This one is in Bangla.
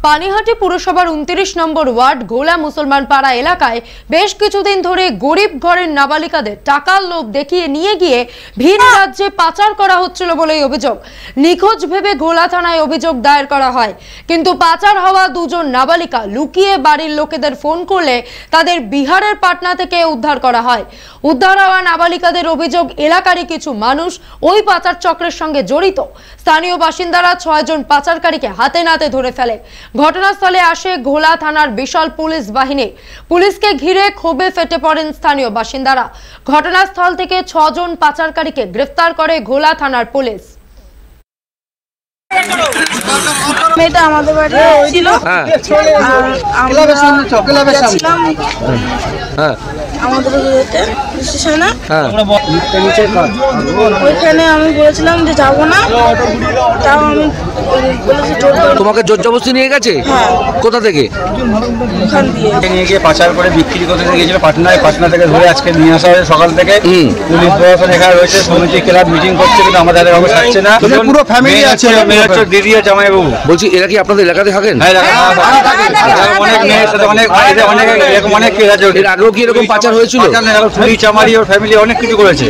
পানিহাটি পুরসভার 29 নম্বর ওয়ার্ড গোলা মুসলমান পাড়া এলাকায় বেশ কিছুদিন ধরে গরিব ঘরের নাবালিকাদের টাকার লোভ দেখিয়ে নিয়ে গিয়ে ভিন রাজ্যে পাচার করা হচ্ছিল বলেই অভিযোগ। নিখোঁজ ভেবে গোলা থানায় অভিযোগ দায়ের করা হয়, কিন্তু পাচার হওয়া দুজন নাবালিকা লুকিয়ে বাড়ির লোকেদের ফোন করলে তাদের বিহারের পাটনা থেকে উদ্ধার করা হয়। উদ্ধার হওয়া নাবালিকাদের অভিযোগ, এলাকারই কিছু মানুষ ওই পাচার চক্রের সঙ্গে জড়িত। স্থানীয় বাসিন্দারা 6 জন পাচারকারীকে হাতে নাতে ধরে ফেলে। ঘটনাস্থলে আসে ঘোলা থানার বিশাল পুলিশ বাহিনী। পুলিশকে ঘিরে ক্ষোভে ফেটে পড়েন স্থানীয় বাসিন্দারা। ঘটনাস্থল থেকে 6 জন পাচারকারীকে গ্রেফতার করে ঘোলা থানার পুলিশ। মেয়েটা আমাদের বাড়ি ছিল, আমাদের স্টেশনে। ওইখানে আমি বলেছিলাম যে যাবো না, তাও আমি বলেছি জোর করে। তোমাকে জোর জবরদস্তি নিয়ে গেছে? হ্যাঁ। কোথা থেকে? ওখান দিয়ে নিয়ে গিয়ে পাচার করে বিক্রি করতে গিয়েছিল পাটনায়। পাটনা থেকে ধরে আজকে নিয়ে আসা হয়েছে সকাল থেকে। পুলিশ প্রশাসন এখানে রয়েছে, সমিতি ক্লাব মিটিং করছে, কিন্তু আমাদের এলাকায় থাকছে না। পুরো ফ্যামিলি আছে, মেয়ে হচ্ছে দিদি আর জামাইবাবু। বলছি, এরা কি আপনাদের এলাকাতে থাকেন? হ্যাঁ, অনেক মেয়ের সাথে অনেক অনেক এরকম অনেক কেস আছে। এর আগেও কি এরকম পাচার হয়েছিল? চুরি চামারি ওর ফ্যামিলি অনেক কিছু করেছে।